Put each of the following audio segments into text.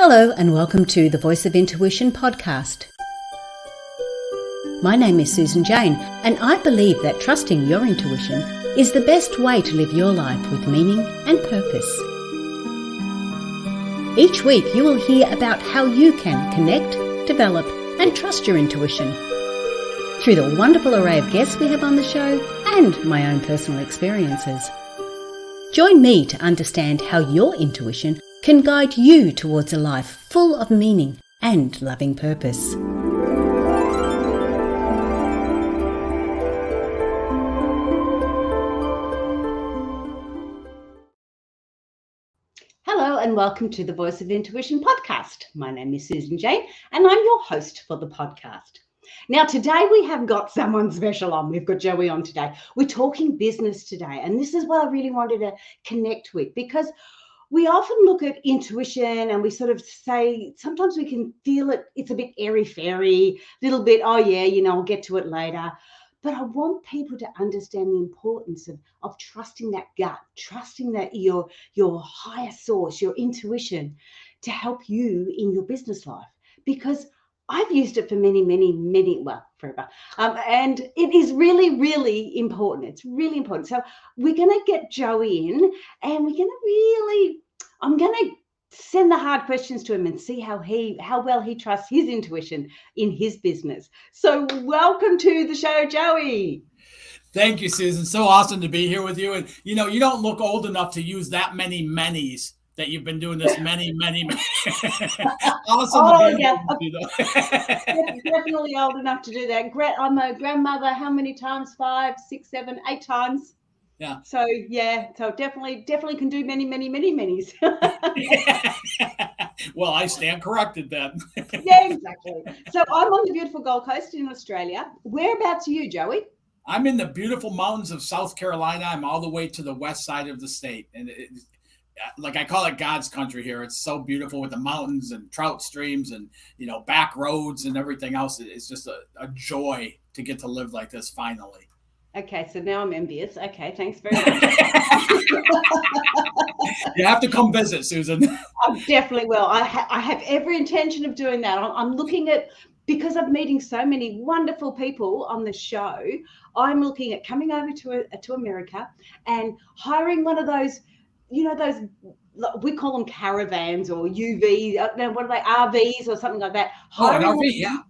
Hello and welcome to the Voice of Intuition podcast. My name is Susan Jane and I believe that trusting your intuition is the best way to live your life with meaning and purpose. Each week you will hear about how you can connect, develop and trust your intuition through the wonderful array of guests we have on the show and my own personal experiences. Join me to understand how your intuition can guide you towards a life full of meaning and loving purpose. Hello and welcome to the Voice of Intuition podcast. My name is Susan Jane and I'm your host for the podcast. Now today we have got someone special on. We've got Joey on today. We're talking business today, and this is what I really wanted to connect with, because we often look at intuition and we sort of say, sometimes we can feel it, it's a bit airy-fairy, a little bit, oh yeah, I'll get to it later. But I want people to understand the importance of trusting that gut, trusting that your higher source, your intuition, to help you in your business life. Because I've used it for many, forever. And it is really, really important. It's really important. So we're going to get Joey in and I'm going to send the hard questions to him and see how well he trusts his intuition in his business. So welcome to the show, Joey. Thank you, Susan. So awesome to be here with you. And, you don't look old enough to use that many many's that you've been doing this many. Awesome. Oh, yeah. Definitely old enough to do that. I'm a grandmother. How many times? 5, 6, 7, 8 times. Yeah. So definitely can do many's. Well, I stand corrected then. Yeah, exactly. So I'm on the beautiful Gold Coast in Australia. Whereabouts are you, Joey? I'm in the beautiful mountains of South Carolina. I'm all the way to the west side of the state. And like I call it God's country here. It's so beautiful with the mountains and trout streams and, back roads and everything else. It's just a joy to get to live like this finally. Okay, so now I'm envious. Okay, thanks very much. You have to come visit, Susan. I definitely will. I have every intention of doing that. I'm looking at, because I'm meeting so many wonderful people on the show, I'm looking at coming over to America and hiring one of those, those, we call them caravans or UV, what are they, RVs or something like that. Oh, an RV, yeah.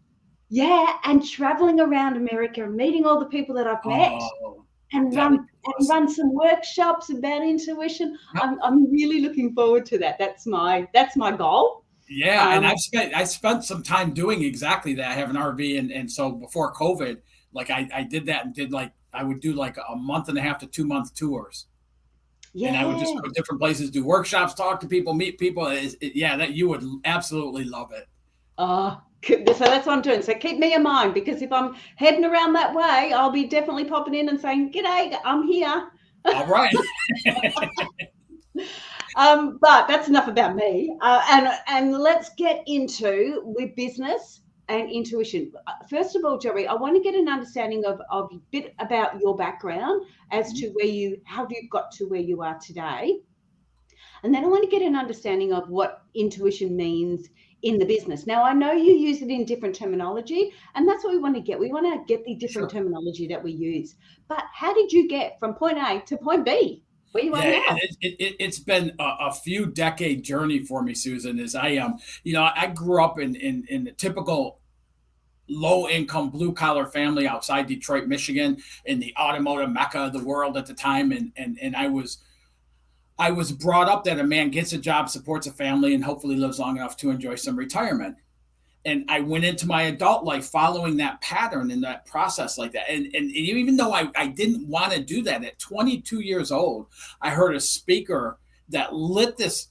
Yeah, and traveling around America and meeting all the people that I've met and run some workshops about intuition. Yep. I'm really looking forward to that. That's my goal. Yeah, and I spent some time doing exactly that. I have an RV, and so before COVID, like I did that and I would do like a month and a half to 2 month tours. Yeah. And I would just go to different places, do workshops, talk to people, meet people. That you would absolutely love it. So that's what I'm doing. So keep me in mind, because if I'm heading around that way, I'll be definitely popping in and saying, "G'day, I'm here." All right. But that's enough about me. And let's get into with business and intuition. First of all, Joey, I want to get an understanding of a bit about your background as to how you got to where you are today. And then I want to get an understanding of what intuition means in the business. Now, I know you use it in different terminology, and that's what we want to get. We want to get the different terminology that we use. But how did you get from point A to point B? Where you are now? It's been a few decade journey for me, Susan. As I grew up in the typical low-income, blue-collar family outside Detroit, Michigan, in the automotive mecca of the world at the time, and I was brought up that a man gets a job, supports a family, and hopefully lives long enough to enjoy some retirement. And I went into my adult life following that pattern and that process like that. And even though I didn't want to do that, at 22 years old, I heard a speaker that lit this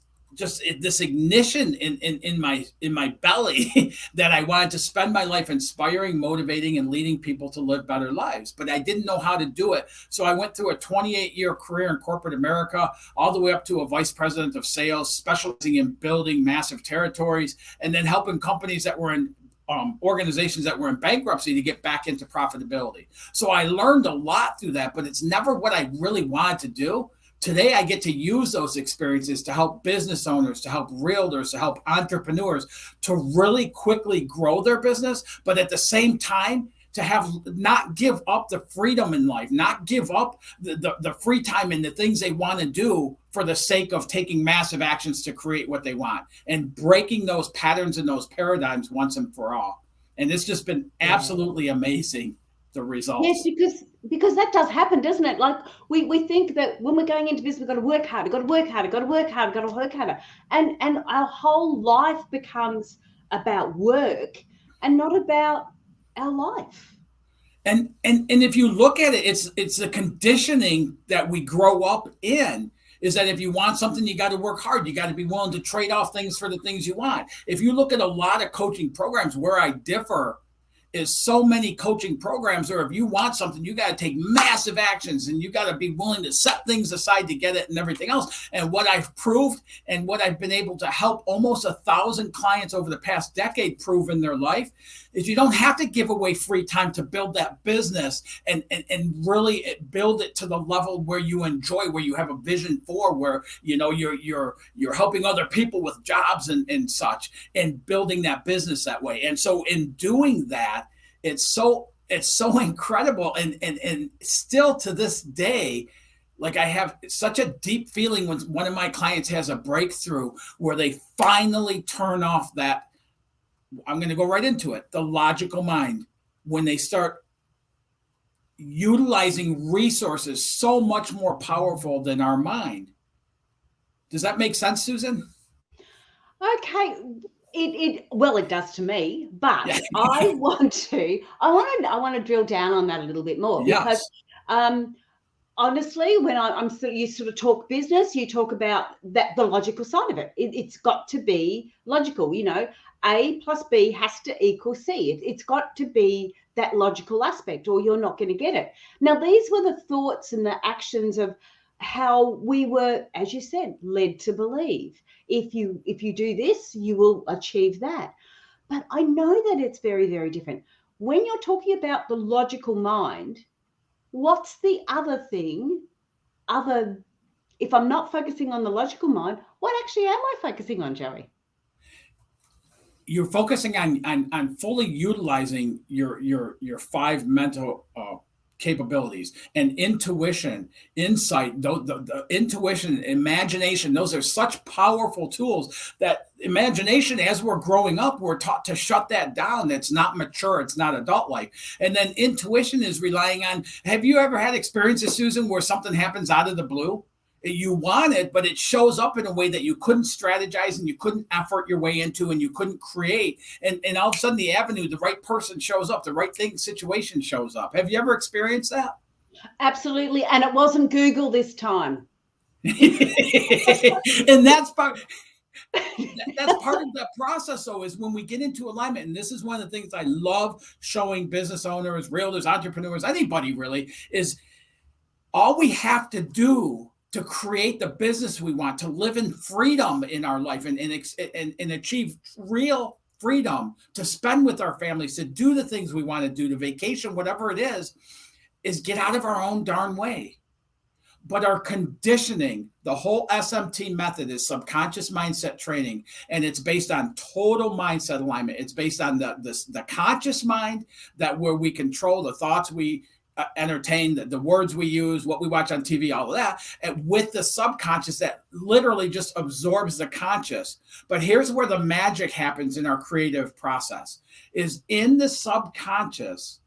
ignition in my belly that I wanted to spend my life inspiring, motivating, and leading people to live better lives. But I didn't know how to do it. So I went through a 28-year career in corporate America, all the way up to a vice president of sales, specializing in building massive territories, and then helping companies that were in organizations that were in bankruptcy to get back into profitability. So I learned a lot through that, but it's never what I really wanted to do. Today, I get to use those experiences to help business owners, to help realtors, to help entrepreneurs to really quickly grow their business, but at the same time, to have not give up the freedom in life, not give up the free time and the things they want to do for the sake of taking massive actions to create what they want and breaking those patterns and those paradigms once and for all. And it's just been absolutely amazing, the results. Yes, because that does happen, doesn't it? Like we think that when we're going into business, we've got to work harder, got to work harder, got to work harder, got to work harder. And our whole life becomes about work and not about our life. And if you look at it, it's the conditioning that we grow up in, is that if you want something, you got to work hard. You got to be willing to trade off things for the things you want. If you look at a lot of coaching programs, where I differ is so many coaching programs, or if you want something, you got to take massive actions and you got to be willing to set things aside to get it and everything else. And what I've proved and what I've been able to help almost 1,000 clients over the past decade prove in their life is you don't have to give away free time to build that business and really build it to the level where you enjoy, where you have a vision for, where you're helping other people with jobs and such, and building that business that way. And so in doing that, it's so incredible. And still to this day, like I have such a deep feeling when one of my clients has a breakthrough where they finally turn off that, I'm going to go right into it, the logical mind, when they start utilizing resources so much more powerful than our mind. Does that make sense, Susan? Okay. It does to me, but I want to drill down on that a little bit more, because honestly, when you sort of talk business, you talk about the logical side of it. It's got to be logical. A plus B has to equal C. It's got to be that logical aspect, or you're not going to get it. Now, these were the thoughts and the actions of how we were, as you said, led to believe. If you do this, you will achieve that. But I know that it's very, very different. When you're talking about the logical mind, what's the other thing? If I'm not focusing on the logical mind, what actually am I focusing on, Joey? You're focusing on fully utilizing your 5 mental capabilities and intuition, insight, the intuition, imagination. Those are such powerful tools that imagination, as we're growing up, we're taught to shut that down. It's not mature. It's not adult-like. And then intuition is relying on, have you ever had experiences, Susan, where something happens out of the blue? You want it, but it shows up in a way that you couldn't strategize and you couldn't effort your way into and you couldn't create. And all of a sudden the avenue, the right person shows up, the right situation shows up. Have you ever experienced that? Absolutely. And it wasn't Google this time. And that's part of the process, though, is when we get into alignment. And this is one of the things I love showing business owners, realtors, entrepreneurs, anybody really, is all we have to do to create the business we want, to live in freedom in our life and achieve real freedom, to spend with our families, to do the things we want to do, to vacation, whatever it is get out of our own darn way. But our conditioning, the whole SMT method is subconscious mindset training, and it's based on total mindset alignment. It's based on the conscious mind, that where we control the thoughts we entertain, the words we use, what we watch on TV, all of that, and with the subconscious that literally just absorbs the conscious. But here's where the magic happens in our creative process, is in the subconscious,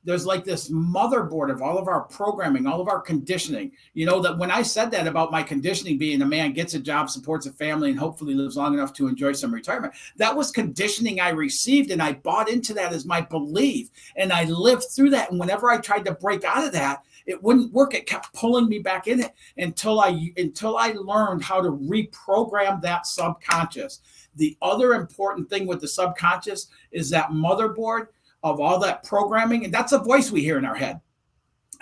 there's like this motherboard of all of our programming, all of our conditioning. That when I said that about my conditioning being a man gets a job, supports a family, and hopefully lives long enough to enjoy some retirement, that was conditioning I received, and I bought into that as my belief, and I lived through that. And whenever I tried to break out of that, it wouldn't work. It kept pulling me back in it until I learned how to reprogram that subconscious. The other important thing with the subconscious is that motherboard of all that programming, and that's a voice we hear in our head.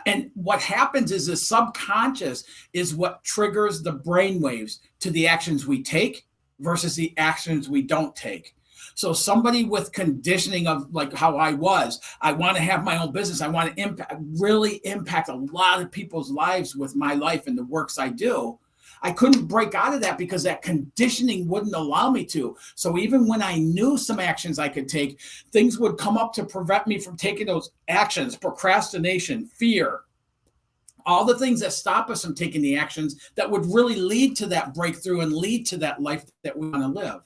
And what happens is the subconscious is what triggers the brain waves to the actions we take versus the actions we don't take. So somebody with conditioning of like how I was, I want to have my own business. I want to really impact a lot of people's lives with my life and the works I do. I couldn't break out of that because that conditioning wouldn't allow me to. So even when I knew some actions I could take, things would come up to prevent me from taking those actions: procrastination, fear, all the things that stop us from taking the actions that would really lead to that breakthrough and lead to that life that we want to live.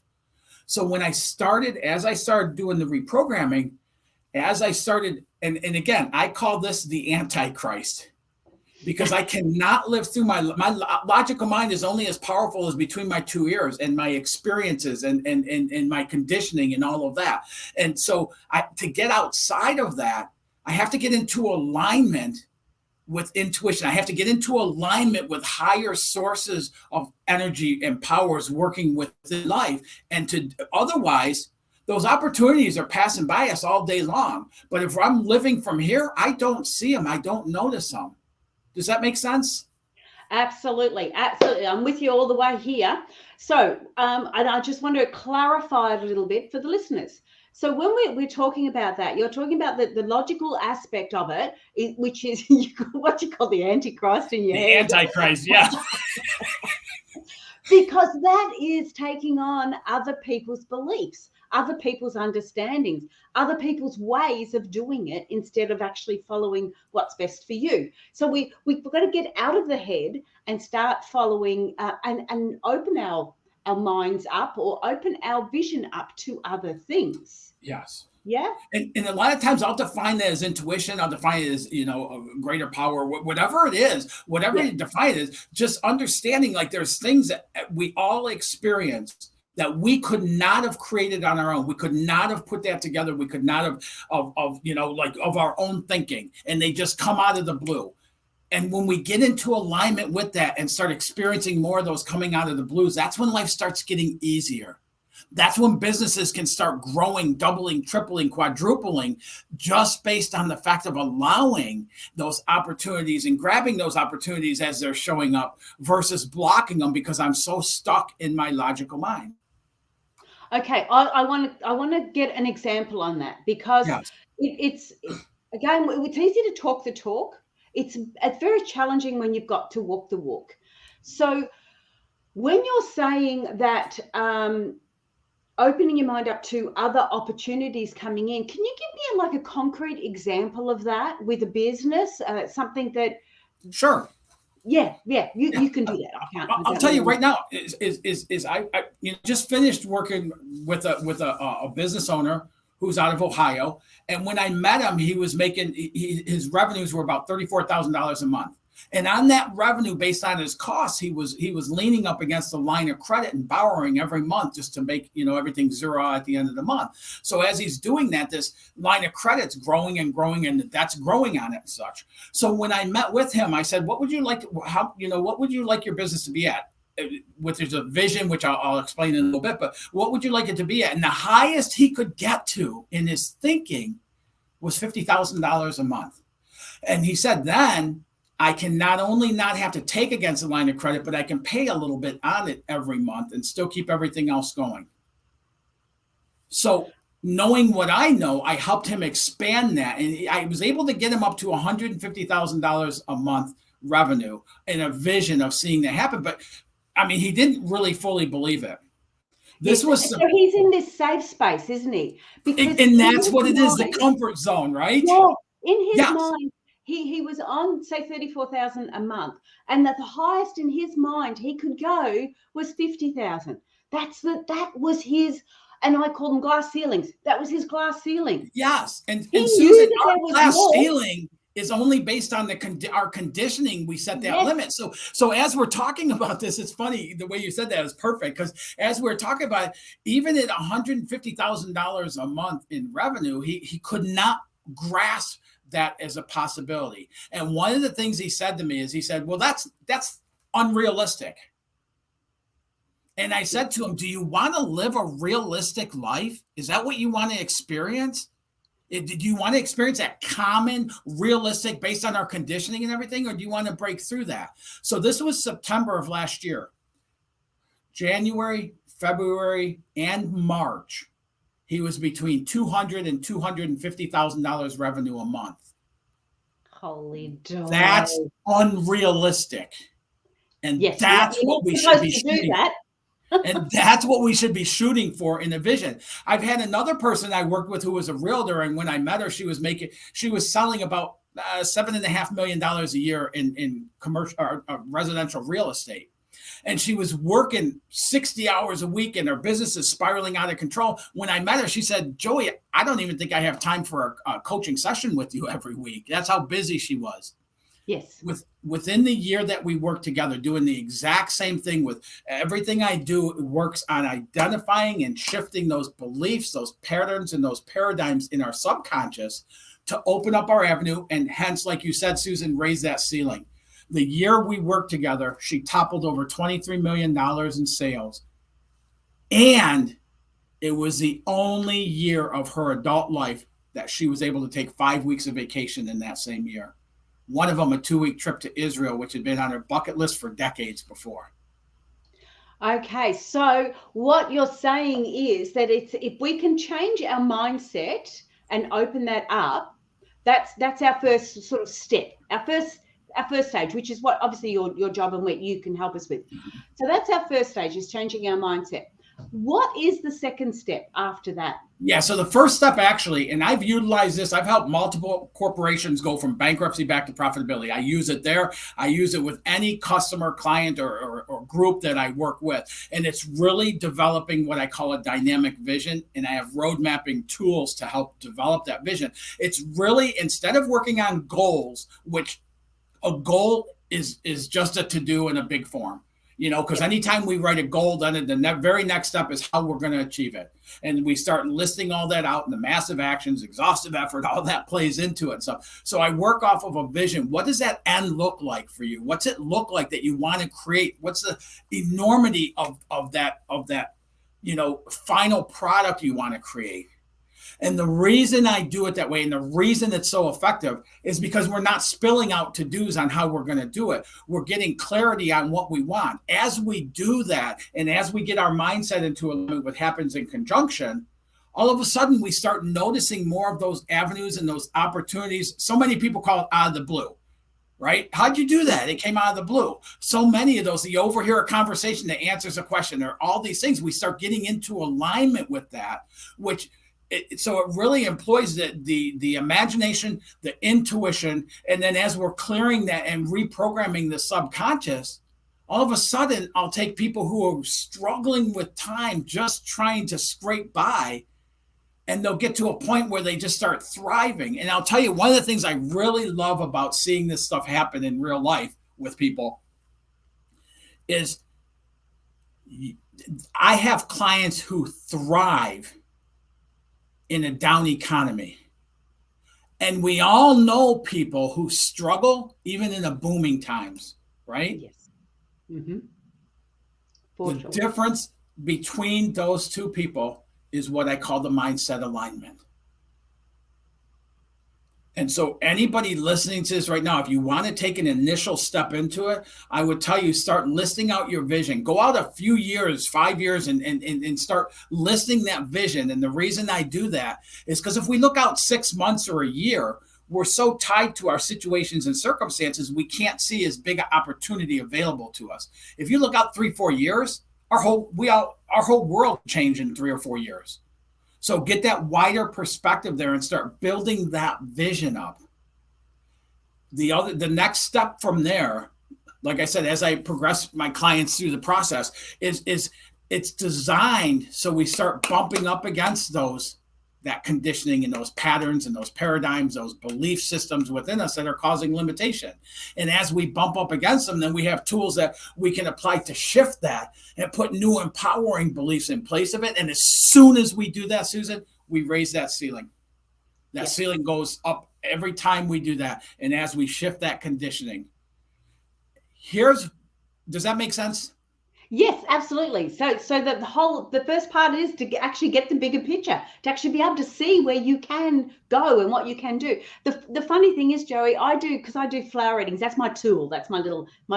So when as I started doing the reprogramming, and again, I call this the Antichrist, because I cannot live through my logical mind is only as powerful as between my two ears and my experiences and my conditioning and all of that. And so to get outside of that, I have to get into alignment with intuition. I have to get into alignment with higher sources of energy and powers working within life. And otherwise, those opportunities are passing by us all day long. But if I'm living from here, I don't see them. I don't notice them. Does that make sense? Absolutely. Absolutely. I'm with you all the way here. So, and I just want to clarify a little bit for the listeners. So when we're talking about that, you're talking about the logical aspect of it, which is what you call the Antichrist in your head. Antichrist, yeah. Because that is taking on other people's beliefs, other people's understandings, other people's ways of doing it instead of actually following what's best for you. So we've got to get out of the head and start following and open our minds up, or open our vision up to other things. Yes. Yeah. And a lot of times I'll define that as intuition. I'll define it as, a greater power, whatever it is, whatever you define it as, just understanding like there's things that we all experience that we could not have created on our own. We could not have put that together. We could not have of our own thinking, and they just come out of the blue. And when we get into alignment with that and start experiencing more of those coming out of the blues, that's when life starts getting easier. That's when businesses can start growing, doubling, tripling, quadrupling, just based on the fact of allowing those opportunities and grabbing those opportunities as they're showing up versus blocking them because I'm so stuck in my logical mind. Okay, I want to get an example on that, because it's again, it's easy to talk the talk. It's very challenging when you've got to walk the walk. So when you're saying that opening your mind up to other opportunities coming in, can you give me like a concrete example of that with a business, something that? Sure. Yeah, you can do that. I'll tell you right now. I just finished working with a business owner who's out of Ohio, and when I met him, he was making his revenues were about $34,000 a month, and on that revenue, based on his costs, he was leaning up against the line of credit and borrowing every month just to make everything zero at the end of the month. So as he's doing that, this line of credit's growing and growing, and that's growing on it and such. So when I met with him, I said, "What would you like? What would you like your business to be at?" There's a vision, which I'll explain in a little bit, but what would you like it to be at? And the highest he could get to in his thinking was $50,000 a month. And he said, then I can not only not have to take against the line of credit, but I can pay a little bit on it every month and still keep everything else going. So knowing what I know, I helped him expand that. And I was able to get him up to $150,000 a month revenue and a vision of seeing that happen. But I mean, he didn't really fully believe it. So he's in this safe space, isn't he? And that's what it is, the comfort zone, right? Yeah. In his mind, he was on, say, 34,000 a month, and that the highest in his mind he could go was 50,000. That was his, and I call them glass ceilings. That was his glass ceiling. Yes, and Susan, our glass ceiling is only based on our conditioning. We set that limit. So as we're talking about this, it's funny the way you said that is perfect, because as we're talking about, even at $150,000 a month in revenue, he could not grasp that as a possibility. And one of the things he said to me is, he said, "Well, that's unrealistic." And I said to him, "Do you want to live a realistic life? Is that what you want to experience? Did you want to experience that common, realistic, based on our conditioning and everything, or do you want to break through that?" So this was September of last year. January, February, and March, he was between $200,000 and $250,000 revenue a month. Holy dog. That's unrealistic. And yes, that's what we should be shooting. That. And that's what we should be shooting for in a vision. I've had another person I worked with who was a realtor, and when I met her, she was selling about $7.5 million a year in commercial or residential real estate. And she was working 60 hours a week and her business is spiraling out of control. When I met her, she said, Joey, I don't even think I have time for a coaching session with you every week. That's how busy she was. Yes. Within the year that we worked together, doing the exact same thing with everything I do, it works on identifying and shifting those beliefs, those patterns, and those paradigms in our subconscious to open up our avenue. And hence, like you said, Susan, raise that ceiling. The year we worked together, she toppled over $23 million in sales. And it was the only year of her adult life that she was able to take 5 weeks of vacation in that same year. One of them, a 2-week trip to Israel, which had been on her bucket list for decades before. Okay, so what you're saying is that if we can change our mindset and open that up, that's our first sort of step, our first stage, which is what obviously your job and what you can help us with. So that's our first stage, is changing our mindset. What is the second step after that? Yeah, so the first step actually, and I've utilized this, I've helped multiple corporations go from bankruptcy back to profitability. I use it there. I use it with any customer, client, or group that I work with. And it's really developing what I call a dynamic vision. And I have road mapping tools to help develop that vision. It's really, instead of working on goals, which a goal is just a to-do in a big form. You know, because anytime we write a goal, then the very next step is how we're going to achieve it. And we start listing all that out, and the massive actions, exhaustive effort, all that plays into it. So I work off of a vision. What does that end look like for you? What's it look like that you want to create? What's the enormity of that, you know, final product you want to create? And the reason I do it that way, and the reason it's so effective, is because we're not spilling out to-dos on how we're going to do it. We're getting clarity on what we want. As we do that, and as we get our mindset into alignment with what happens in conjunction, all of a sudden we start noticing more of those avenues and those opportunities. So many people call it out of the blue, right? How'd you do that? It came out of the blue. So many of those, you overhear a conversation that answers a question, or all these things, we start getting into alignment with that, so it really employs the imagination, the intuition, and then as we're clearing that and reprogramming the subconscious, all of a sudden I'll take people who are struggling with time, just trying to scrape by, and they'll get to a point where they just start thriving. And I'll tell you, one of the things I really love about seeing this stuff happen in real life with people is I have clients who thrive in a down economy. And we all know people who struggle even in the booming times, right? Yes. Mm-hmm. The difference between those two people is what I call the mindset alignment. And so anybody listening to this right now, if you want to take an initial step into it, I would tell you, start listing out your vision. Go out a few years, 5 years, and start listing that vision. And the reason I do that is because if we look out 6 months or a year, we're so tied to our situations and circumstances, we can't see as big an opportunity available to us. If you look out 3-4 years, our whole world changed in 3 or 4 years. So get that wider perspective there and start building that vision up. The next step from there, like I said, as I progress my clients through the process, is it's designed so we start bumping up against that conditioning and those patterns and those paradigms, those belief systems within us that are causing limitation. And as we bump up against them, then we have tools that we can apply to shift that and put new empowering beliefs in place of it. And as soon as we do that, Susan, we raise that ceiling. That ceiling goes up every time we do that. And as we shift that conditioning, does that make sense? Yes, absolutely. So the first part is to actually get the bigger picture, to actually be able to see where you can go and what you can do. The funny thing is, Joey, because I do flower readings. That's my tool. That's my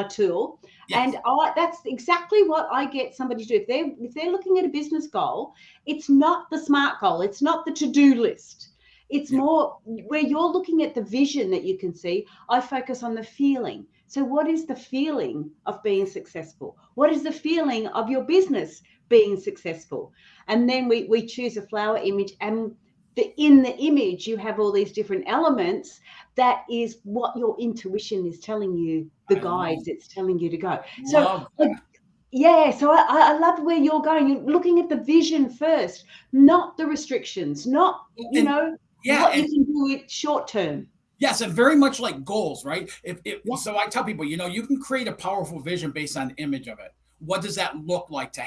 tool. Yes. And that's exactly what I get somebody to do. If they're looking at a business goal, it's not the SMART goal. It's not the to-do list. It's Yeah. more where you're looking at the vision that you can see. I focus on the feeling. So what is the feeling of being successful? What is the feeling of your business being successful? And then we choose a flower image, and in the image you have all these different elements. That is what your intuition is telling you, the guides it's telling you to go. So yeah, so I love where you're going. You're looking at the vision first, not the restrictions, not what you can do it short term. Yes, and very much like goals, right? Yeah. So I tell people, you can create a powerful vision based on image of it. What does that look like to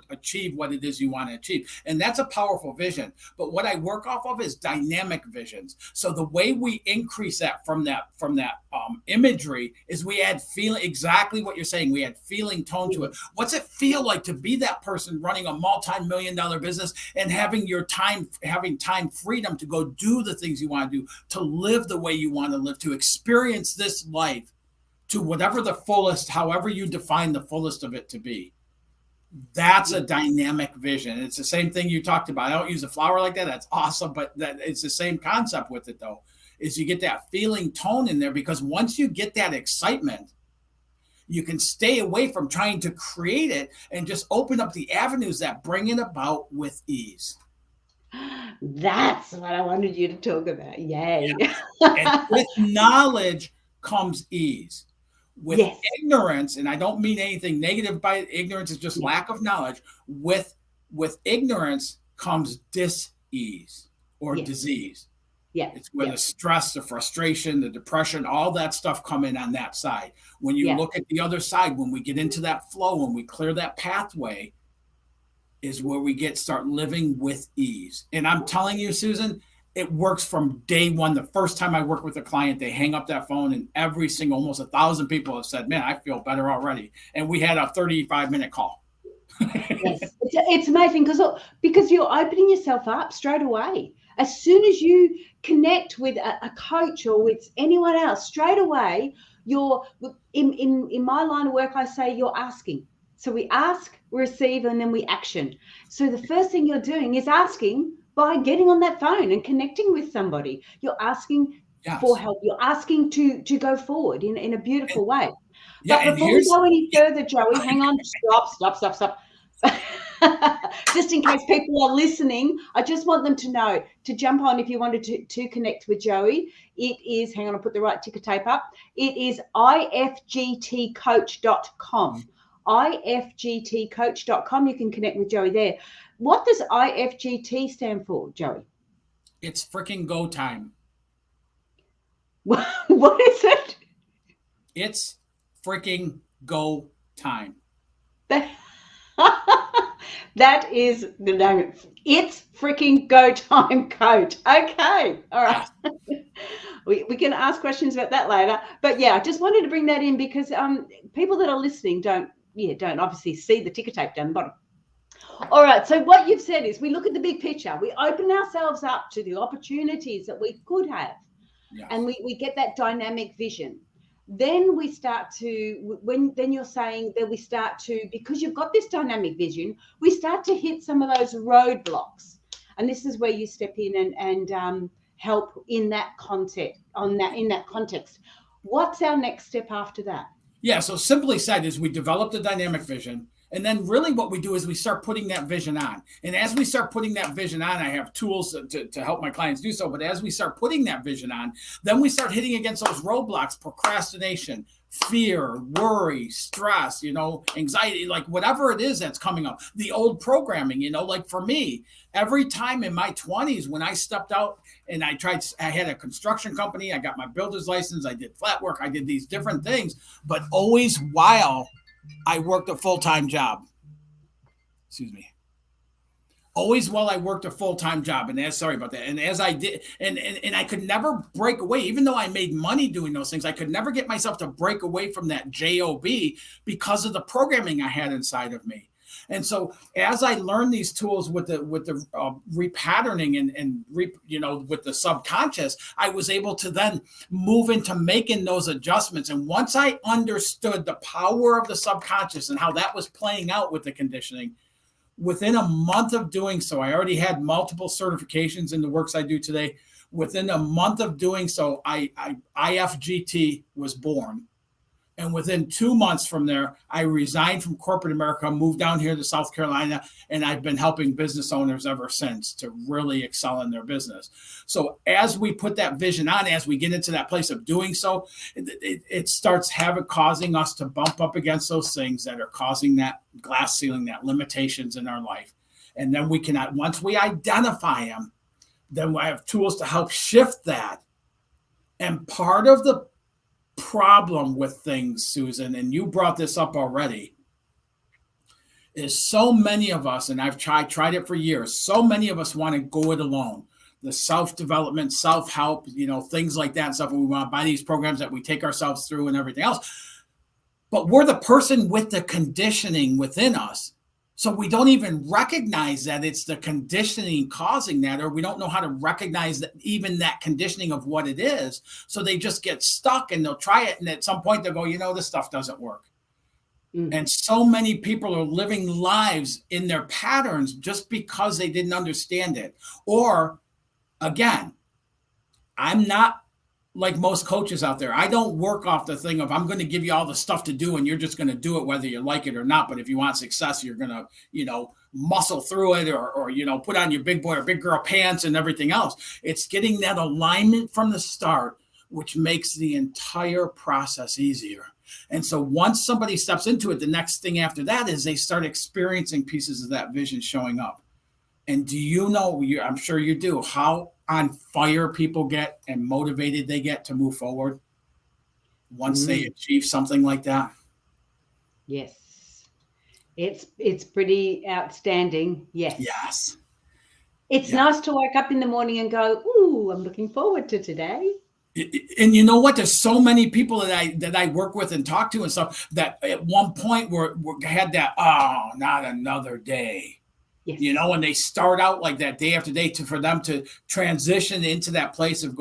achieve what it is you want to achieve? And that's a powerful vision. But what I work off of is dynamic visions. So the way we increase that from that imagery is we add feeling, exactly what you're saying. We add feeling tone to it. What's it feel like to be that person running a multi-million-dollar business and having time freedom to go do the things you want to do, to live the way you want to live, to experience this life to whatever the fullest, however you define the fullest of it to be. That's a dynamic vision. It's the same thing you talked about. I don't use a flower like that. That's awesome. But it's the same concept with it, though, is you get that feeling tone in there, because once you get that excitement, you can stay away from trying to create it and just open up the avenues that bring it about with ease. That's what I wanted you to talk about. Yay. Yeah. And with knowledge comes ease. With ignorance, and I don't mean anything negative by ignorance, it's just lack of knowledge. With ignorance comes dis-ease or disease. Yeah. It's where the stress, the frustration, the depression, all that stuff come in on that side. When you look at the other side, when we get into that flow, when we clear that pathway, is where we start living with ease. And I'm telling you, Susan, it works from day one. The first time I work with a client, they hang up that phone, and almost 1,000 people have said, man, I feel better already. And we had a 35-minute call. Yes. It's amazing because you're opening yourself up straight away. As soon as you connect with a coach or with anyone else, straight away, you're in my line of work, I say you're asking. So we ask, we receive, and then we action. So the first thing you're doing is asking by getting on that phone and connecting with somebody. You're asking for help. You're asking to go forward in a beautiful way. But before we go any further, Joey, hang on, stop. Just in case people are listening, I just want them to know to jump on if you wanted to connect with Joey. It is, hang on, I'll put the right ticker tape up. It is ifgtcoach.com. ifgtcoach.com. You can connect with Joey there. What does IFGT stand for, Joey? It's freaking go time. What is it? It's freaking go time. That is the name. It's freaking go time coach. Okay. All right. We can ask questions about that later. But yeah, I just wanted to bring that in because people that are listening don't obviously see the ticker tape down the bottom. All right. So what you've said is we look at the big picture. We open ourselves up to the opportunities that we could have. Yes. And we get that dynamic vision. Then we start to, you're saying that we start to, because you've got this dynamic vision, we start to hit some of those roadblocks. And this is where you step in and help in that context, in that context. What's our next step after that? Yeah, so simply said is we develop the dynamic vision. And then really what we do is we start putting that vision on. And as we start putting that vision on, I have tools to help my clients do so. But as we start putting that vision on, then we start hitting against those roadblocks: procrastination, fear, worry, stress, anxiety, like whatever it is that's coming up. The old programming, like for me, every time in my 20s when I stepped out and I had a construction company, I got my builder's license, I did flat work, I did these different things, but always while I worked a full-time job. Always while I worked a full-time job. And sorry about that. And as I did, and I could never break away, even though I made money doing those things, I could never get myself to break away from that job because of the programming I had inside of me. And so as I learned these tools with the repatterning and with the subconscious, I was able to then move into making those adjustments. And once I understood the power of the subconscious and how that was playing out with the conditioning, within a month of doing so, I already had multiple certifications in the works I do today. Within a month of doing so, IFGT was born. And within 2 months from there, I resigned from corporate America, moved down here to South Carolina, and I've been helping business owners ever since to really excel in their business. So as we put that vision on, as we get into that place of doing so, it starts causing us to bump up against those things that are causing that glass ceiling, that limitations in our life. And then we can, once we identify them, then we have tools to help shift that. And part of the problem with things, Susan, and you brought this up already, is so many of us, and I've tried it for years, so many of us want to go it alone. The self-development, self-help, things like that and stuff. We want to buy these programs that we take ourselves through and everything else. But we're the person with the conditioning within us. So we don't even recognize that it's the conditioning causing that, or we don't know how to recognize that even that conditioning of what it is. So they just get stuck and they'll try it. And at some point they'll go, this stuff doesn't work. And so many people are living lives in their patterns just because they didn't understand it. Or again, I'm not like most coaches out there. I don't work off the thing of I'm going to give you all the stuff to do and you're just going to do it whether you like it or not. But if you want success, you're going to, muscle through it or put on your big boy or big girl pants and everything else. It's getting that alignment from the start, which makes the entire process easier. And so once somebody steps into it, the next thing after that is they start experiencing pieces of that vision showing up. And do you know, I'm sure you do, how on fire people get and motivated they get to move forward once they achieve something like that? Yes. It's pretty outstanding. Yes. Yes. It's nice to wake up in the morning and go, ooh, I'm looking forward to today. And you know what? There's so many people that I work with and talk to and stuff that at one point were had that, oh, not another day. Yes. When they start out like that day after day for them to transition into that place of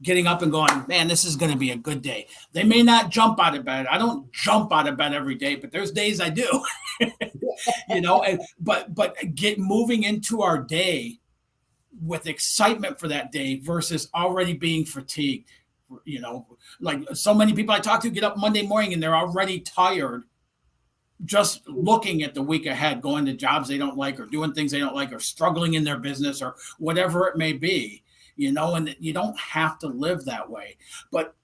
getting up and going, man, this is going to be a good day. They may not jump out of bed. I don't jump out of bed every day, but there's days I do, but get moving into our day with excitement for that day versus already being fatigued. Like so many people I talk to get up Monday morning and they're already tired just looking at the week ahead, going to jobs they don't like or doing things they don't like or struggling in their business or whatever it may be, and you don't have to live that way. But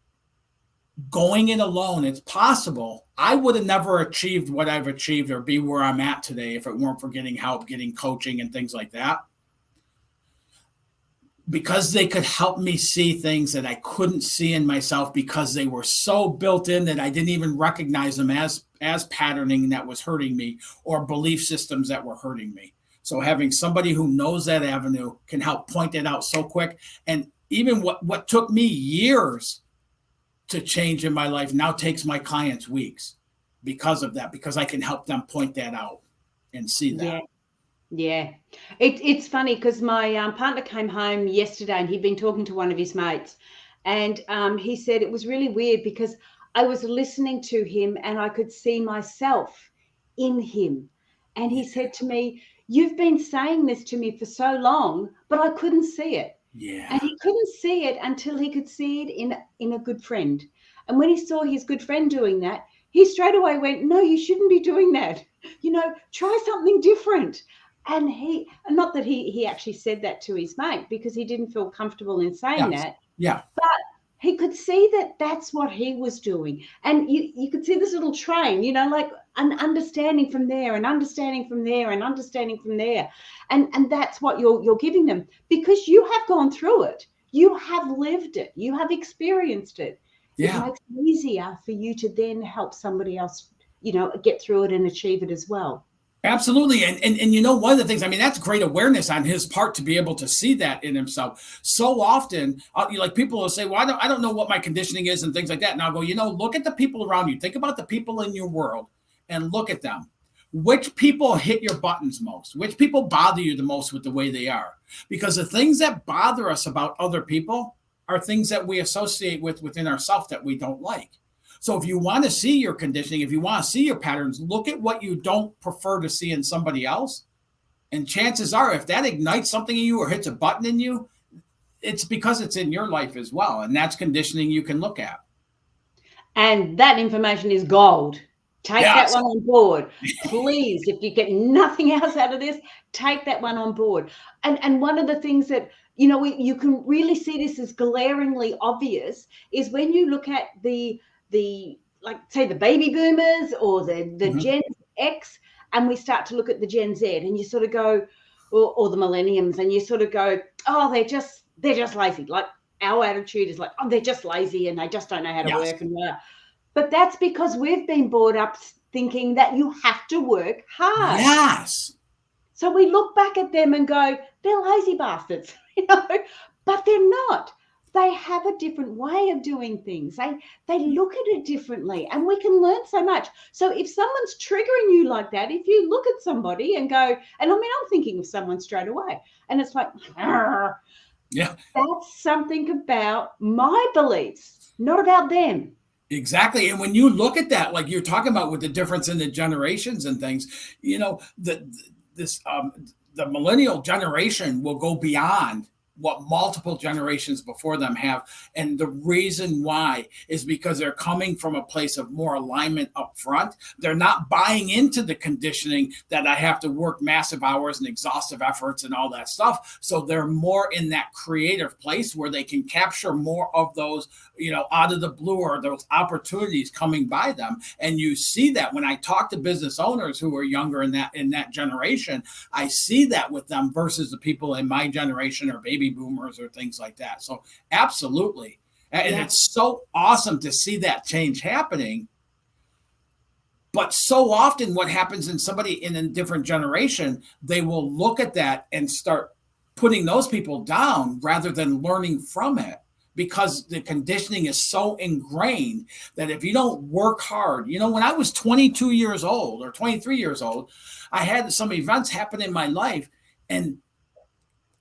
going it alone, it's possible. I would have never achieved what I've achieved or be where I'm at today if it weren't for getting help, getting coaching and things like that. Because they could help me see things that I couldn't see in myself because they were so built in that I didn't even recognize them as patterning that was hurting me or belief systems that were hurting me. So having somebody who knows that avenue can help point it out so quick. And even what took me years to change in my life now takes my clients weeks because of that, because I can help them point that out and see that. Yeah. It's funny because my partner came home yesterday and he'd been talking to one of his mates and he said it was really weird because I was listening to him and I could see myself in him. And he said to me, you've been saying this to me for so long, but I couldn't see it. Yeah. And he couldn't see it until he could see it in a good friend. And when he saw his good friend doing that, he straight away went, no, you shouldn't be doing that. Try something different. And not that he actually said that to his mate because he didn't feel comfortable in saying that. Yeah. But he could see that that's what he was doing. And you could see this little train, like an understanding from there and understanding from there and understanding from there. And that's what you're giving them because you have gone through it. You have lived it. You have experienced it. Yeah. It makes it easier for you to then help somebody else, get through it and achieve it as well. Absolutely. And one of the things, that's great awareness on his part to be able to see that in himself. So often, like people will say, well, I don't know what my conditioning is and things like that. And I'll go, look at the people around you. Think about the people in your world and look at them. which people hit your buttons most, which people bother you the most with the way they are. Because the things that bother us about other people are things that we associate with within ourselves that we don't like. So if you want to see your conditioning, if you want to see your patterns, look at what you don't prefer to see in somebody else. And chances are, if that ignites something in you or hits a button in you, it's because it's in your life as well. And that's conditioning you can look at. And that information is gold. Take that one on board. Please, if you get nothing else out of this, take that one on board. And one of the things that, you can really see this as glaringly obvious is when you look at the like, say, the baby boomers or the Gen X, and we start to look at the Gen Z, and you sort of go, or the millenniums, and you sort of go, oh, they're just lazy. Like, our attitude is like, oh, they're just lazy and they just don't know how to work and blah. But that's because we've been brought up thinking that you have to work hard. Yes. So we look back at them and go, they're lazy bastards, but they're not. They have a different way of doing things. They look at it differently, and we can learn so much. So if someone's triggering you like that, if you look at somebody and go, and I mean, I'm thinking of someone straight away, and it's like, yeah, that's something about my beliefs, not about them. Exactly. And when you look at that, like you're talking about with the difference in the generations and things, the millennial generation will go beyond what multiple generations before them have. And the reason why is because they're coming from a place of more alignment up front. They're not buying into the conditioning that I have to work massive hours and exhaustive efforts and all that stuff. So they're more in that creative place where they can capture more of those, out of the blue, or those opportunities coming by them. And you see that when I talk to business owners who are younger in that generation, I see that with them versus the people in my generation or baby boomers or things like that. So absolutely. And it's so awesome to see that change happening. But so often what happens in somebody in a different generation, they will look at that and start putting those people down rather than learning from it, because the conditioning is so ingrained that if you don't work hard, when I was 22 years old or 23 years old, I had some events happen in my life, and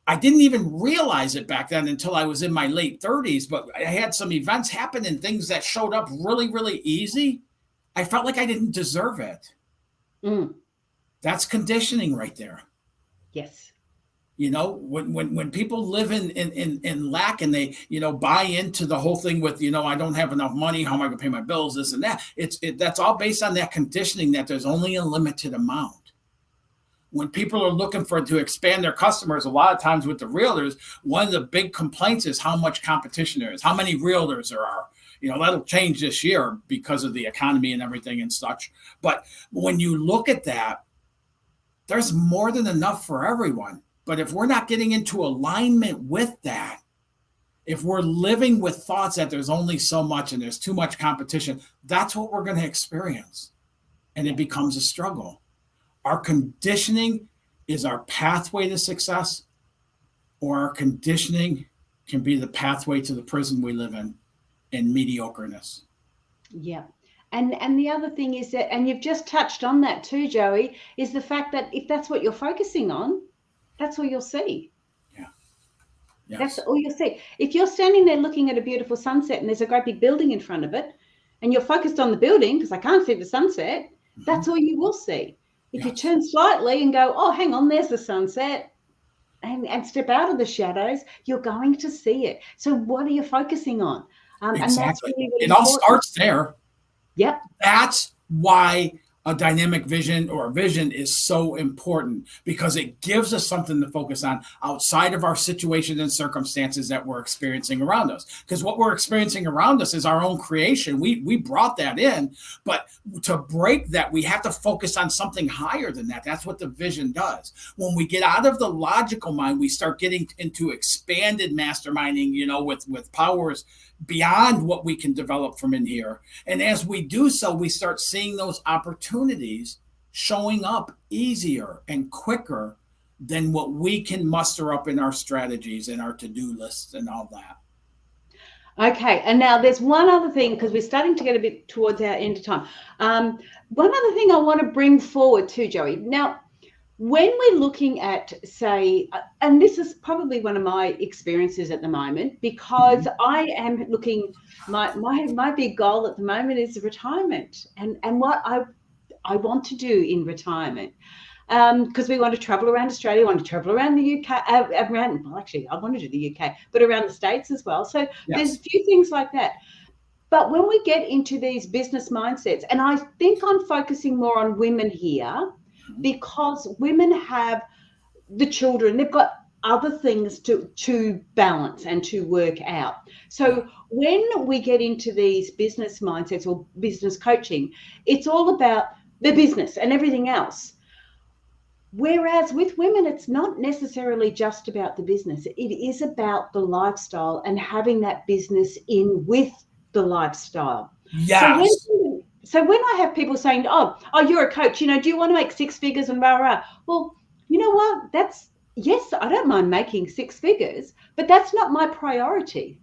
I didn't even realize it back then until I was in my late 30s, but I had some events happen and things that showed up really, really easy. I felt like I didn't deserve it. That's conditioning right there. Yes. When people live in lack and they, buy into the whole thing with, I don't have enough money, how am I going to pay my bills, this and that. That's all based on that conditioning that there's only a limited amount. When people are looking to expand their customers, a lot of times with the realtors, one of the big complaints is how much competition there is, how many realtors there are. That'll change this year because of the economy and everything and such. But when you look at that, there's more than enough for everyone. But if we're not getting into alignment with that, if we're living with thoughts that there's only so much and there's too much competition, that's what we're going to experience. And it becomes a struggle. Our conditioning is our pathway to success, or our conditioning can be the pathway to the prison we live in mediocreness. Yeah. And the other thing is that, and you've just touched on that too, Joey, is the fact that if that's what you're focusing on, that's all you'll see. Yeah. Yes. That's all you'll see. If you're standing there looking at a beautiful sunset and there's a great big building in front of it, and you're focused on the building because I can't see the sunset, that's all you will see. If you turn slightly and go, oh, hang on, there's the sunset, and step out of the shadows, you're going to see it. So what are you focusing on? Exactly. And that's really, really it all starts there. Yep. That's why a dynamic vision or a vision is so important, because it gives us something to focus on outside of our situations and circumstances that we're experiencing around us. Because what we're experiencing around us is our own creation. We brought that in, but to break that, we have to focus on something higher than that. That's what the vision does. When we get out of the logical mind, we start getting into expanded masterminding, with powers beyond what we can develop from in here. And as we do so, we start seeing those opportunities showing up easier and quicker than what we can muster up in our strategies and our to-do lists and all that. Okay, and now there's one other thing, because we're starting to get a bit towards our end of time. One other thing I want to bring forward too, Joey. Now, when we're looking at, say, and this is probably one of my experiences at the moment, because I am looking, my big goal at the moment is retirement, and what I want to do in retirement. Because we want to travel around Australia, want to travel around the UK, well, actually, I want to do the UK, but around the States as well. So there's a few things like that. But when we get into these business mindsets, and I think I'm focusing more on women here, because women have the children, they've got other things to balance and to work out. So when we get into these business mindsets or business coaching, it's all about the business and everything else. Whereas with women, it's not necessarily just about the business. It is about the lifestyle and having that business in with the lifestyle. Yes. So when I have people saying, oh, you're a coach, do you want to make six figures and rah, rah. Well, you know what? Yes, I don't mind making six figures, but that's not my priority.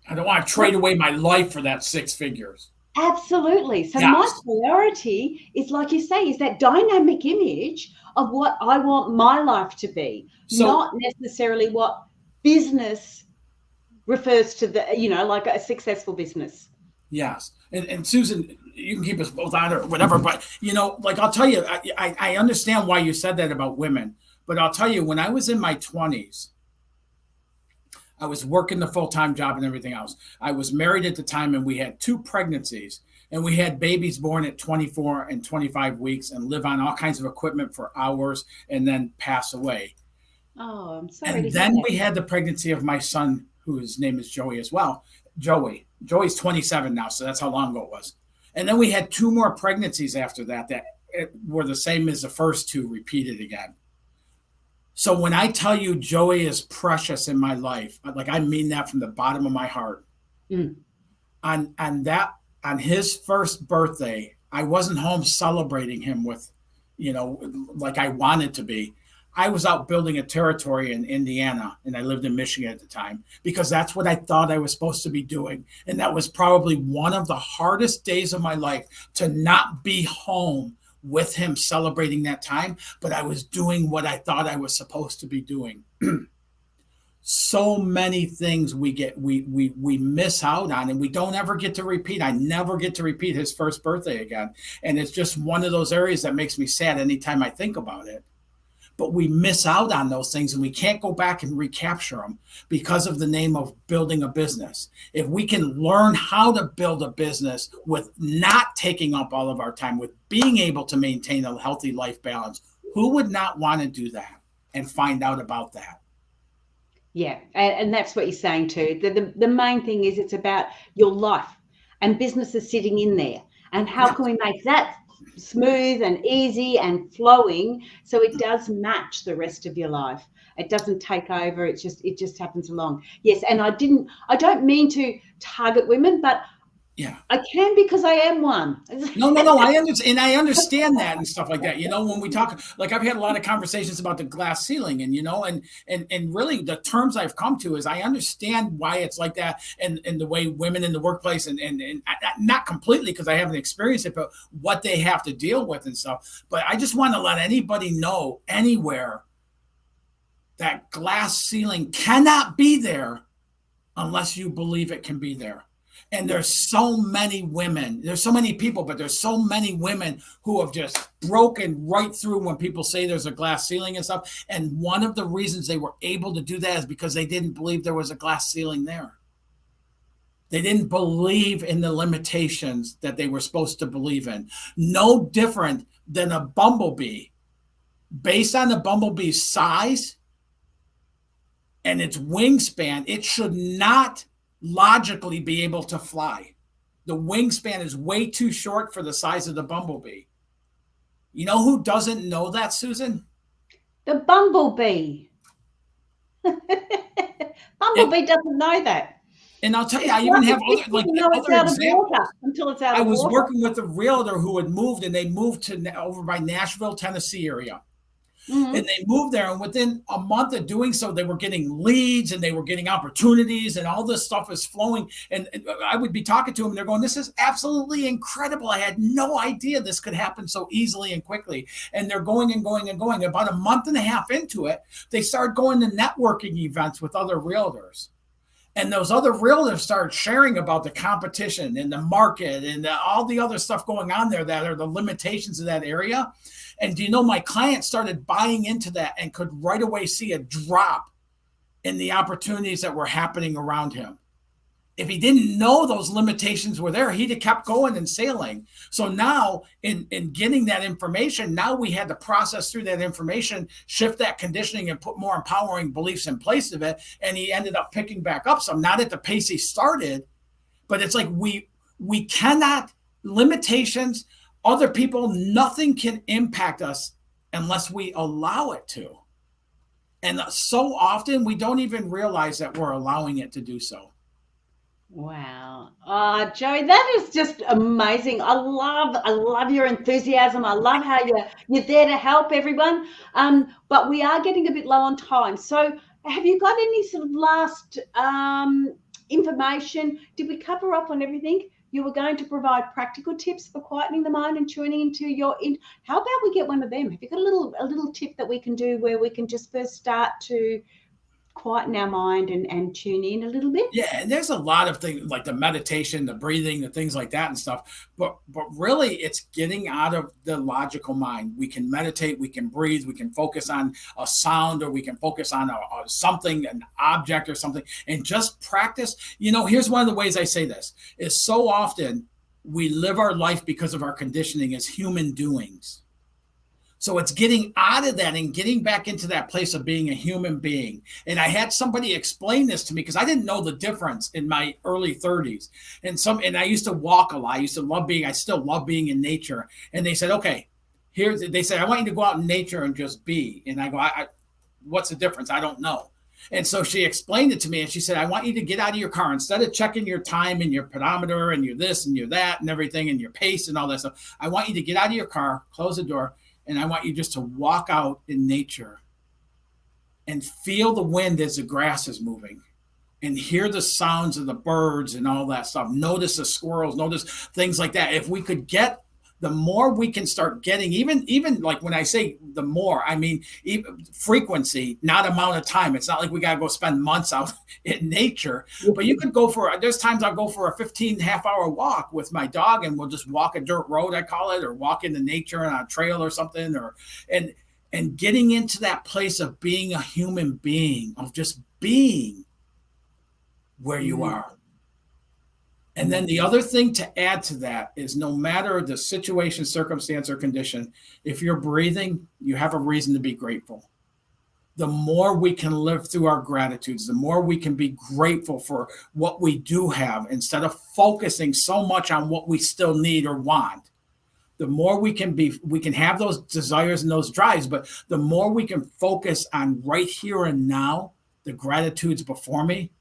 I don't want to trade away my life for that six figures. Absolutely. So my priority is, like you say, is that dynamic image of what I want my life to be, not necessarily what business refers to, like a successful business. Yes. And Susan, you can keep us both on or whatever, but, like I'll tell you, I understand why you said that about women, but I'll tell you, when I was in my 20s, I was working the full-time job and everything else. I was married at the time, and we had 2 pregnancies, and we had babies born at 24 and 25 weeks and live on all kinds of equipment for hours and then pass away. Oh, I'm sorry. And then we had the pregnancy of my son, whose name is Joey as well. Joey's 27 now, so that's how long ago it was. And then we had 2 more pregnancies after that were the same as the first 2 repeated again. So when I tell you Joey is precious in my life, like I mean that from the bottom of my heart. On his first birthday, I wasn't home celebrating him with, like I wanted to be. I was out building a territory in Indiana, and I lived in Michigan at the time, because that's what I thought I was supposed to be doing. And that was probably one of the hardest days of my life, to not be home with him celebrating that time, but I was doing what I thought I was supposed to be doing. So many things we miss out on, and we don't ever get to repeat. I never get to repeat his first birthday again. And it's just one of those areas that makes me sad anytime I think about it. But we miss out on those things, and we can't go back and recapture them because of the name of building a business. If we can learn how to build a business with not taking up all of our time, with being able to maintain a healthy life balance, who would not want to do that and find out about that? Yeah, and that's what you're saying too. The main thing is, it's about your life, and business is sitting in there. And how can we make that smooth and easy and flowing so it does match the rest of your life? It doesn't take over. It just happens along. Yes, and I don't mean to target women, but I can, because I am one. No. I understand that and stuff like that. When we talk, like I've had a lot of conversations about the glass ceiling, and and really the terms I've come to is I understand why it's like that, and the way women in the workplace and not completely, because I haven't experienced it, but what they have to deal with and stuff. But I just want to let anybody know anywhere that glass ceiling cannot be there unless you believe it can be there. And there's so many women, there's so many people, but there's so many women who have just broken right through when people say there's a glass ceiling and stuff. And one of the reasons they were able to do that is because they didn't believe there was a glass ceiling there. They didn't believe in the limitations that they were supposed to believe in. No different than a bumblebee. Based on the bumblebee's size and its wingspan, it should not logically be able to fly. The wingspan is way too short for the size of the bumblebee. You know who doesn't know that, Susan? The bumblebee. Bumblebee doesn't know that. And I'll tell you, I even have other examples. Until it's out I of was water. working with a realtor who had moved, and they moved to over by Nashville, Tennessee area. And they moved there, and within a month of doing so, they were getting leads and they were getting opportunities, and all this stuff is flowing. And I would be talking to them, and they're going, "This is absolutely incredible. I had no idea this could happen so easily and quickly." And they're going and going and going. About a month and a half into it, they started going to networking events with other realtors. And those other realtors started sharing about the competition and the market and all the other stuff going on there that are the limitations of that area. And do you know, my client started buying into that and could right away see a drop in the opportunities that were happening around him. If he didn't know those limitations were there, he'd have kept going and sailing. So now in getting that information, now we had to process through that information, shift that conditioning, and put more empowering beliefs in place of it. And he ended up picking back up some, not at the pace he started, but it's like we cannot, limitations, other people, nothing can impact us unless we allow it to. And so often we don't even realize that we're allowing it to do so. Wow. Joey, that is just amazing. I love your enthusiasm. I love how you're there to help everyone. But we are getting a bit low on time. So have you got any sort of last information? Did we cover up on everything? You were going to provide practical tips for quietening the mind and tuning into how about we get one of them? Have you got a little tip that we can do where we can just first start to quieten our mind and tune in a little bit? Yeah, and there's a lot of things like the meditation, the breathing, the things like that and stuff. But really, it's getting out of the logical mind. We can meditate, we can breathe, we can focus on a sound, or we can focus on something, an object or something, and just practice. You know, here's one of the ways I say this, is so often we live our life because of our conditioning as human doings. So it's getting out of that and getting back into that place of being a human being. And I had somebody explain this to me because I didn't know the difference in my early 30s. And I used to walk a lot. I still love being in nature. And they said, okay, they said, I want you to go out in nature and just be. And I go, what's the difference? I don't know. And so she explained it to me, and she said, I want you to get out of your car. Instead of checking your time and your pedometer and your this and your that and everything and your pace and all that stuff, I want you to get out of your car, close the door, and I want you just to walk out in nature and feel the wind as the grass is moving and hear the sounds of the birds and all that stuff. Notice the squirrels, notice things like that. If we could get, the more we can start getting, even like when I say the more, I mean even frequency, not amount of time. It's not like we got to go spend months out in nature, but you could there's times I'll go for a 15 half-hour walk with my dog, and we'll just walk a dirt road, I call it, or walk into nature on a trail or something, and getting into that place of being a human being, of just being where you are. And then the other thing to add to that is, no matter the situation, circumstance, or condition, if you're breathing, you have a reason to be grateful. The more we can live through our gratitudes, the more we can be grateful for what we do have, instead of focusing so much on what we still need or want. The more we can have those desires and those drives, but the more we can focus on right here and now, the gratitudes before me,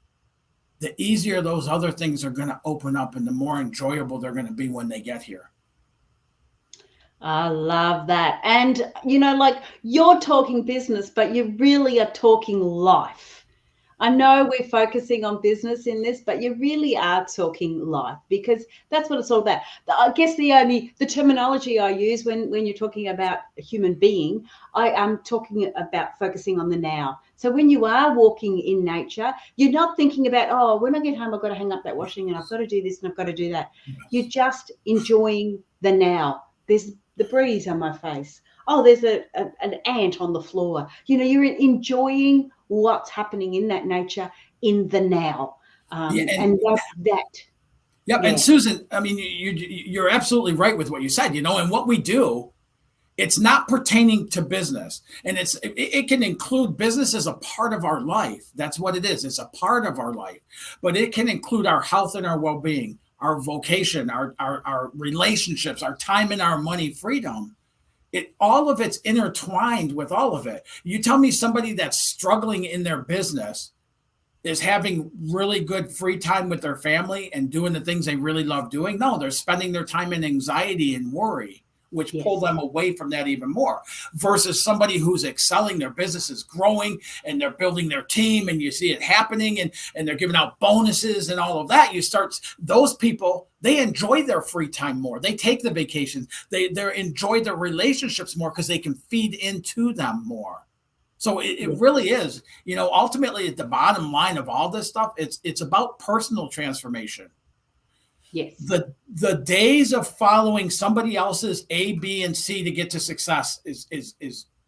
the easier those other things are going to open up, and the more enjoyable they're going to be when they get here. I love that. And, like, you're talking business, but you really are talking life. I know we're focusing on business in this, but you really are talking life, because that's what it's all about. I guess the terminology I use when you're talking about a human being, I am talking about focusing on the now. So when you are walking in nature, you're not thinking about, when I get home, I've got to hang up that washing and I've got to do this and I've got to do that. You're just enjoying the now. There's the breeze on my face. Oh, there's an ant on the floor. You're enjoying what's happening in that nature in the now. And that's that. Yep. Yeah. And Susan, I mean, you're absolutely right with what you said, and what we do, it's not pertaining to business, and it can include business as a part of our life. That's what it is. It's a part of our life, but it can include our health and our well-being, our vocation, our relationships, our time and our money, freedom. All of it's intertwined with all of it. You tell me somebody that's struggling in their business is having really good free time with their family and doing the things they really love doing? No, they're spending their time in anxiety and worry. which pull them away from that even more, versus somebody who's excelling, their business is growing and they're building their team and you see it happening and they're giving out bonuses and all of that. Those people, they enjoy their free time more. They take the vacations. They enjoy their relationships more because they can feed into them more. So it really is, ultimately at the bottom line of all this stuff, it's about personal transformation. Yes. The days of following somebody else's A, B, and C to get to success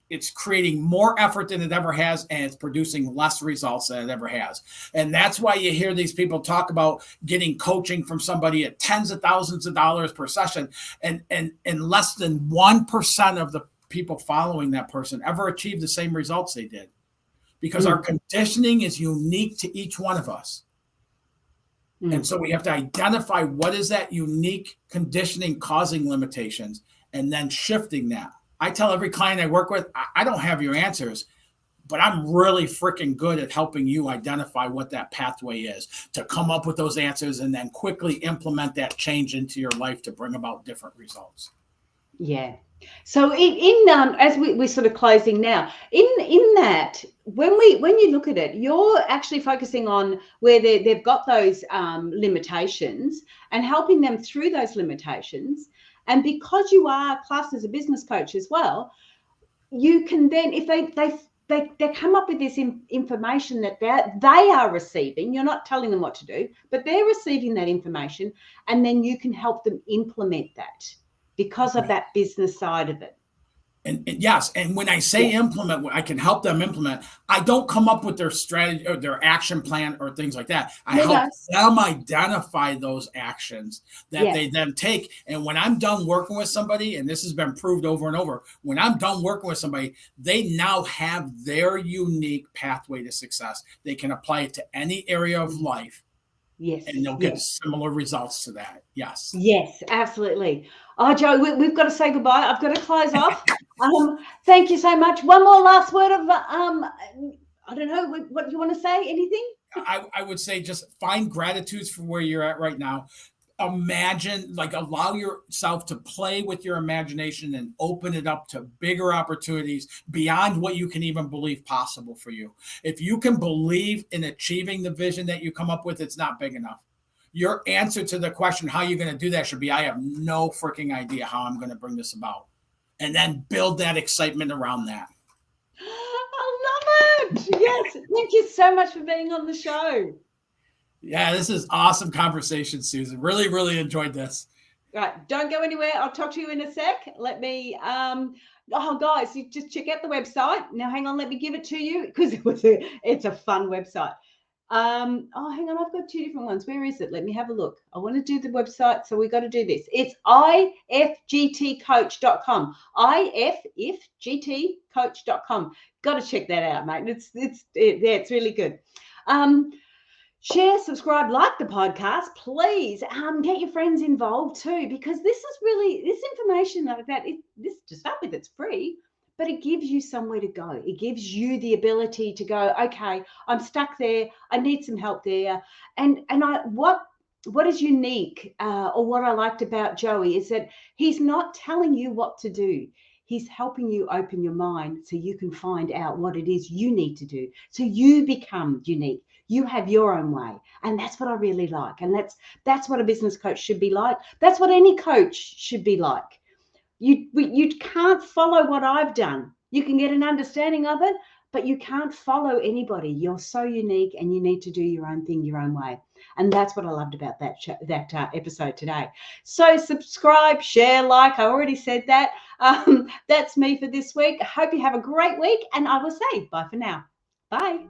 it's creating more effort than it ever has, and it's producing less results than it ever has. And that's why you hear these people talk about getting coaching from somebody at tens of thousands of dollars per session, and less than 1% of the people following that person ever achieve the same results they did, because our conditioning is unique to each one of us. And so we have to identify what is that unique conditioning causing limitations, and then shifting that. I tell every client I work with, I don't have your answers, but I'm really freaking good at helping you identify what that pathway is, to come up with those answers and then quickly implement that change into your life to bring about different results. Yeah. So as we're sort of closing now, in that, when you look at it, you're actually focusing on where they've got those limitations and helping them through those limitations. And because you are classed as a business coach as well, you can then, if they come up with this information that they are receiving, you're not telling them what to do, but they're receiving that information, and then you can help them implement that because of that business side of it. And yes, and when I say implement, I can help them implement. I don't come up with their strategy or their action plan or things like that. I help them identify those actions that they then take. And when I'm done working with somebody, and this has been proved over and over, when I'm done working with somebody, they now have their unique pathway to success. They can apply it to any area of life. Yes. And they'll get similar results to that. Yes. Yes, absolutely. Oh, Joe, we've got to say goodbye. I've got to close off. Thank you so much. One more last word of, I don't know, what do you want to say? Anything? I would say just find gratitudes for where you're at right now. Imagine, allow yourself to play with your imagination and open it up to bigger opportunities beyond what you can even believe possible for you. If you can believe in achieving the vision that you come up with, it's not big enough. Your answer to the question, how you're going to do that, should be, I have no freaking idea how I'm going to bring this about. And then build that excitement around that. I love it. Yes. Thank you so much for being on the show. Yeah, this is awesome conversation, Susan. Really, really enjoyed this. Right. Don't go anywhere. I'll talk to you in a sec. Let me, guys, you just check out the website. Now, hang on. Let me give it to you because it's a fun website. Hang on. I've got two different ones. Where is it? Let me have a look. I want to do the website. So we got to do this. It's ifgtcoach.com. ifgtcoach.com. Got to check that out, mate. It's really good. Share, subscribe, like the podcast. Please get your friends involved too, because this information like that. This to start with, it's free, but it gives you somewhere to go. It gives you the ability to go, okay, I'm stuck there. I need some help there. And what is unique or what I liked about Joey is that he's not telling you what to do. He's helping you open your mind so you can find out what it is you need to do. So you become unique. You have your own way. And that's what I really like. And that's what a business coach should be like. That's what any coach should be like. You can't follow what I've done. You can get an understanding of it, but you can't follow anybody. You're so unique and you need to do your own thing, your own way. And that's what I loved about that episode today. So subscribe, share, like. I already said that. That's me for this week. I hope you have a great week, and I will say bye for now. Bye.